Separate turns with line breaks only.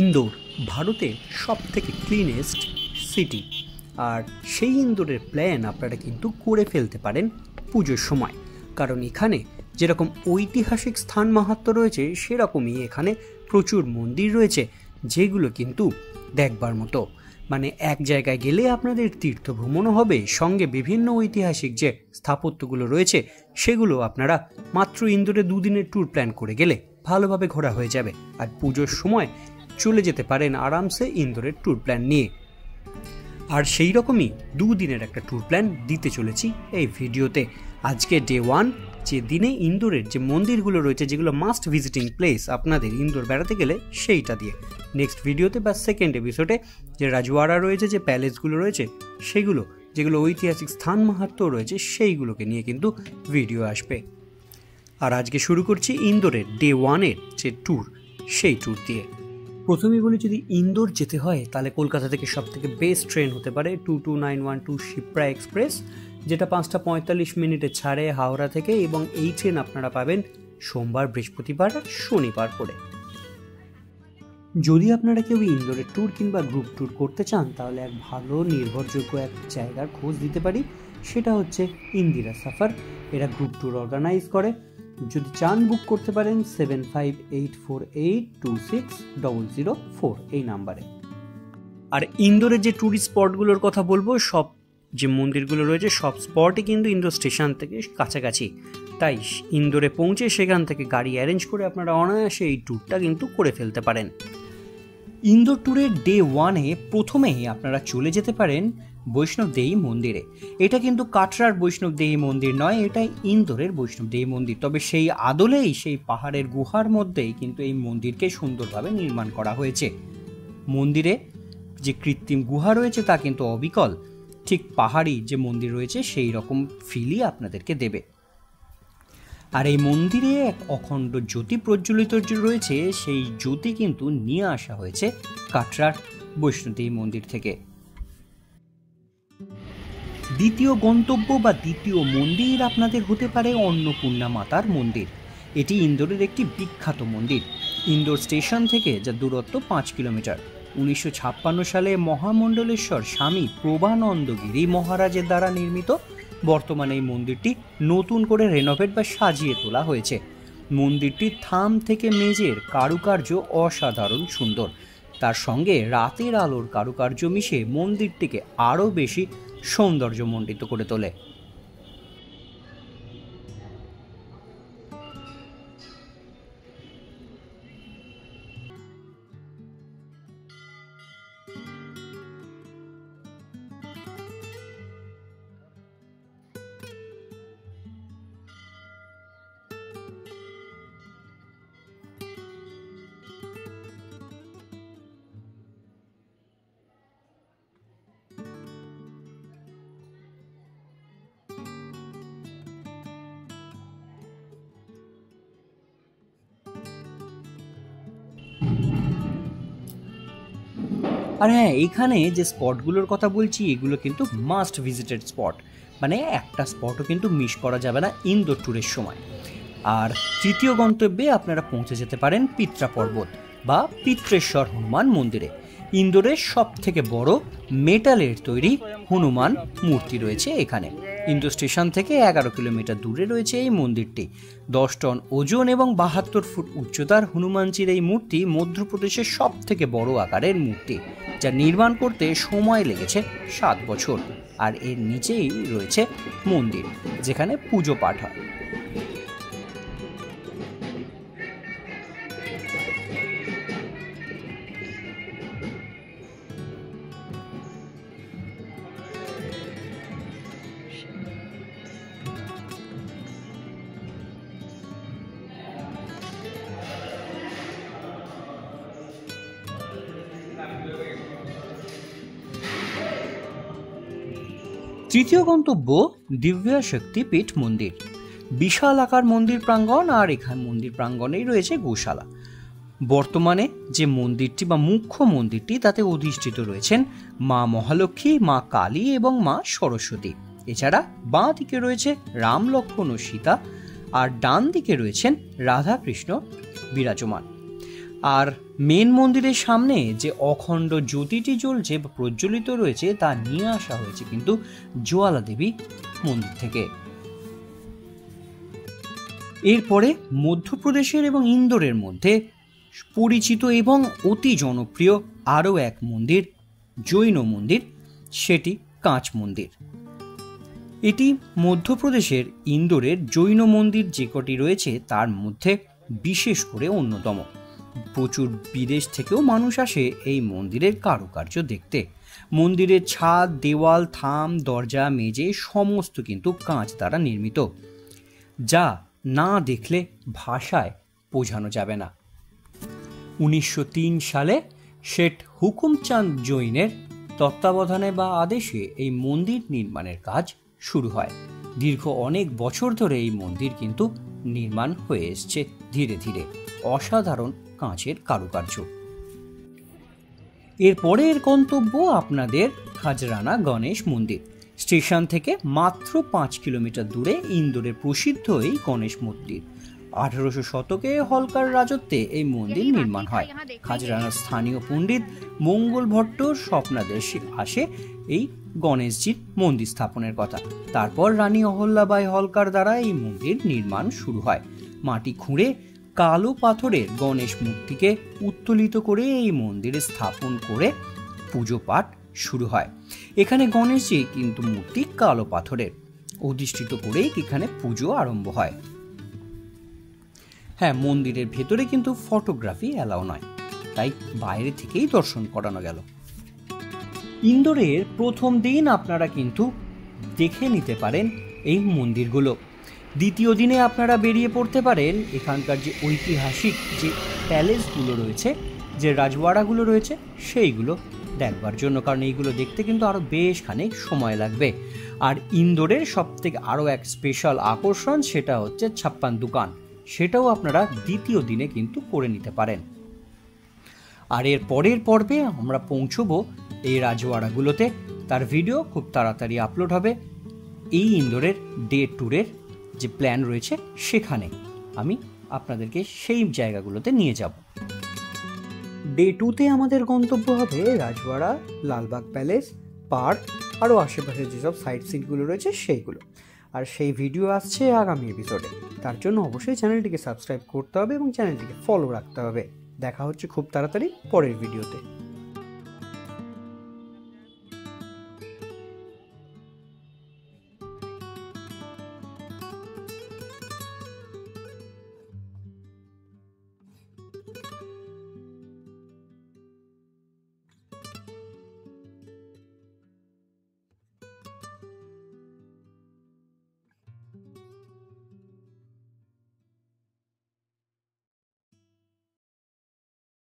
ইন্দোর ভারতের সবথেকে cleanest city, আর সেই ইন্দোরের প্ল্যান আপনারা কিন্তু করে ফেলতে পারেন পুজোর সময়। কারণ এখানে যেরকম ঐতিহাসিক স্থান মাহাত্ম্য রয়েছে, সেরকমই এখানে প্রচুর মন্দির রয়েছে যেগুলো কিন্তু দেখবার মতো। মানে এক জায়গায় গেলে আপনাদের তীর্থ ভ্রমণও হবে, সঙ্গে বিভিন্ন ঐতিহাসিক যে স্থাপত্যগুলো রয়েছে সেগুলো আপনারা মাত্র ইন্দোরে 2 দিনের ট্যুর প্ল্যান করে গেলে ভালোভাবে ঘোরা হয়ে যাবে। আর পুজোর সময় চলে যেতে পারেন আরামসে ইন্দোরের ট্যুর প্ল্যান নিয়ে। আর সেই রকমই 2 দিনের একটা ট্যুর প্ল্যান দিতে চলেছি এই ভিডিওতে। আজকে ডে 1, যে দিনে ইন্দোরের যে মন্দিরগুলো রয়েছে যেগুলো মাস্ট ভিজিটিং প্লেস আপনাদের ইন্দোর বেড়াতে গেলে, সেইটা দিয়ে নেক্সট ভিডিওতে বা সেকেন্ড এপিসোডে যে রাজওয়াড়া রয়েছে, যে প্যালেসগুলো রয়েছে সেগুলো, যেগুলো ঐতিহাসিক স্থান মাহাত্ম্য রয়েছে সেইগুলোকে নিয়ে কিন্তু ভিডিও আসবে। আর আজকে শুরু করছি ইন্দোরের ডে 1-এর যে ট্যুর, সেই ট্যুর দিয়ে। প্রথমেই বলি, যদি ইন্দোর যেতে হয় তাহলে কলকাতা থেকে সবথেকে বেস্ট ট্রেন হতে পারে 22912 শিপ্রা এক্সপ্রেস, যেটা 5টা 45 মিনিটে ছাড়ে হাওড়া থেকে, এবং এই ট্রেন আপনারা পাবেন সোমবার, বৃহস্পতিবার আর শনিবার করে। যদি আপনারা কেউ ইন্দোরের ট্যুর কিংবা গ্রুপ ট্যুর করতে চান তাহলে এক ভালো নির্ভরযোগ্য এক জায়গার খোঁজ দিতে পারি, সেটা হচ্ছে ইন্দিরা সফর। এরা গ্রুপ ট্যুর অর্গানাইজ করে। যদি চান বুক করতে পারেন 7584826004 এই নাম্বারে। আর ইন্দোরের যে ট্যুরিস্ট স্পটগুলোর কথা বলবো, সব যে মন্দিরগুলো রয়েছে সব স্পটই কিন্তু ইন্দোর স্টেশন থেকে কাছাকাছি, তাই ইন্দোরে পৌঁছে সেখান থেকে গাড়ি অ্যারেঞ্জ করে আপনারা অনায়াসে এই ট্যুরটা কিন্তু করে ফেলতে পারেন। ইন্দোর ট্যুরের ডে 1-এ প্রথমেই আপনারা চলে যেতে পারেন বৈষ্ণবদেহী মন্দিরে। এটা কিন্তু কাটরার বৈষ্ণবদেহী মন্দির নয়, এটা ইন্দোরের বৈষ্ণবদেহী মন্দির। তবে সেই আদলেই, সেই পাহাড়ের গুহার মধ্যেই কিন্তু এই মন্দিরকে সুন্দরভাবে নির্মাণ করা হয়েছে। মন্দিরে যে কৃত্রিম গুহা রয়েছে তা কিন্তু অবিকল ঠিক পাহাড়ি যে মন্দির রয়েছে সেই রকম ফিলই আপনাদেরকে দেবে। আর এই মন্দিরে এক অখণ্ড জ্যোতি প্রজ্বলিত রয়েছে, সেই জ্যোতি কিন্তু নিয়ে আসা হয়েছে কাটরার বৈষ্ণবদেহী মন্দির থেকে। দ্বিতীয় গন্তব্য বা দ্বিতীয় মন্দির আপনাদের হতে পারে অন্নপূর্ণা মাতার মন্দির। এটি ইন্দোরের একটি বিখ্যাত মন্দির। ইন্দোর স্টেশন থেকে যা দূরত্ব 5 কিলোমিটার। 1956 সালে মহামণ্ডলেশ্বর স্বামী প্রভানন্দগিরি মহারাজের দ্বারা নির্মিত। বর্তমানে এই মন্দিরটি নতুন করে রেনোভেট বা সাজিয়ে তোলা হয়েছে। মন্দিরটির থাম থেকে মেঝের কারুকার্য অসাধারণ সুন্দর। তার সঙ্গে রাতের আলোর কারুকার্য মিশে মন্দিরটিকে আরও বেশি সৌন্দর্যমণ্ডিত করে তোলে। আর হ্যাঁ, এইখানে যে স্পটগুলোর কথা বলছি এগুলো কিন্তু মাস্ট ভিজিটেড স্পট, মানে একটা স্পটও কিন্তু মিস করা যাবে না ইন্দোর ট্যুরের সময়। আর তৃতীয় গন্তব্যে আপনারা পৌঁছে যেতে পারেন পিত্রা পর্বত বা পিত্রেশ্বর হনুমান মন্দিরে। ইন্দোরের সব থেকে বড় মেটালের তৈরি হনুমান মূর্তি রয়েছে এখানে। ইন্দোর স্টেশন থেকে 11 কিলোমিটার দূরে রয়েছে এই মন্দিরটি। 10 টন ওজন এবং 72 ফুট উচ্চতার হনুমানজির এই মূর্তি মধ্যপ্রদেশের সব থেকে বড় আকারের মূর্তি, যা নির্মাণ করতে সময় লেগেছে 7 বছর। আর এর নিচেই রয়েছে মন্দির, যেখানে পুজো পাঠ হয়। তৃতীয় গন্তব্য দিব্যা শক্তিপীঠ মন্দির। বিশাল আকার মন্দির প্রাঙ্গণ, আর এখানে মন্দির প্রাঙ্গণেই রয়েছে গোশালা। বর্তমানে যে মন্দিরটি বা মুখ্য মন্দিরটি তাতে অধিষ্ঠিত রয়েছেন মা মহালক্ষ্মী, মা কালী এবং মা সরস্বতী। এছাড়া বাঁ দিকে রয়েছে রাম, লক্ষ্মণ ও সীতা, আর ডান দিকে রয়েছেন রাধা কৃষ্ণ বিরাজমান।
আর মেন মন্দিরের সামনে যে অখণ্ড জ্যোতিটি জ্বলছে বা প্রজ্বলিত রয়েছে তা নিয়ে আসা হয়েছে কিন্তু জোয়ালা দেবী মন্দির থেকে। এরপরে মধ্যপ্রদেশের এবং ইন্দোরের মধ্যে পরিচিত এবং অতি জনপ্রিয় আরও এক মন্দির, জৈন মন্দির, সেটি কাঁচ মন্দির। এটি মধ্যপ্রদেশের ইন্দোরের জৈন মন্দির যে কটি রয়েছে তার মধ্যে বিশেষ করে অন্যতম। প্রচুর বিদেশ থেকেও মানুষ আসে এই মন্দিরের কারুকার্য দেখতে। মন্দিরের ছাদ, দেওয়াল, থাম, দরজা, মেঝে সমস্ত কিন্তু কাঁচ দ্বারা নির্মিত, যা না দেখলে ভাষায় বোঝানো যাবে না। 1903 সালে শেঠ হুকুমচাঁদ জৈনের তত্ত্বাবধানে বা আদেশে এই মন্দির নির্মাণের কাজ শুরু হয়। দীর্ঘ অনেক বছর ধরে এই মন্দির কিন্তু নির্মাণ হয়ে এসছে ধীরে ধীরে। অসাধারণ কাঁচের কারুকার্য। এরপরের গন্তব্য আপনাদের খাজরানা গণেশ মন্দির। স্টেশন থেকে মাত্র 5 কিলোমিটার দূরে ইন্দোরের প্রসিদ্ধ এই গণেশ মন্দির। 1800 শতকে হলকার রাজত্বে এই মন্দির নির্মাণ হয়। খাজরানার স্থানীয় পণ্ডিত মঙ্গল ভট্টর স্বপ্নাদেশে আসে এই গণেশজির মন্দির স্থাপনের কথা। তারপর রানী অহল্যাবাই হলকার দ্বারা এই মন্দির নির্মাণ শুরু হয়। মাটি খুঁড়ে কালো পাথরের গণেশ মূর্তিকে উত্তোলিত করে এই মন্দিরে স্থাপন করে পুজো পাঠ শুরু হয়। এখানে গণেশজি কিন্তু মূর্তি কালো পাথরের অধিষ্ঠিত করেই এখানে পুজো আরম্ভ হয়। হ্যাঁ, মন্দিরের ভেতরে কিন্তু ফটোগ্রাফি অ্যালাউ নয়, তাই বাইরে থেকেই দর্শন করানো গেল। ইন্দোরের প্রথম দিন আপনারা কিন্তু দেখে নিতে পারেন এই মন্দিরগুলো। দ্বিতীয় দিনে আপনারা বেরিয়ে পড়তে পারেন এখানকার যে ঐতিহাসিক যে প্যালেসগুলো রয়েছে, যে রাজওয়াড়াগুলো রয়েছে সেইগুলো দেখবার জন্য, কারণ এইগুলো দেখতে কিন্তু আরও বেশ খানিক সময় লাগবে। আর ইন্দোরের সবথেকে আরও এক স্পেশাল আকর্ষণ সেটা হচ্ছে 56 দোকান, সেটাও আপনারা দ্বিতীয় দিনে কিন্তু করে নিতে পারেন। আর এর পরের পর্বে আমরা পৌঁছবো এই রাজওয়াড়াগুলোতে। তার ভিডিও খুব তাড়াতাড়ি আপলোড হবে। এই ইন্দোরের ডে ট্যুরের যে প্ল্যান রয়েছে সেখানে আমি আপনাদেরকে সেই জায়গাগুলোতে নিয়ে যাব।
ডে 2তে আমাদের গন্তব্য হবে রাজওয়াড়া, লালবাগ প্যালেস, পার্ক, আরও আশেপাশে যেসব সাইট সিনগুলো রয়েছে সেইগুলো। আর সেই ভিডিও আসছে আগামী এপিসোডে। তার জন্য অবশ্যই চ্যানেলটিকে সাবস্ক্রাইব করতে হবে এবং চ্যানেলটিকে ফলো রাখতে হবে। দেখা হচ্ছে খুব তাড়াতাড়ি পরের ভিডিওতে।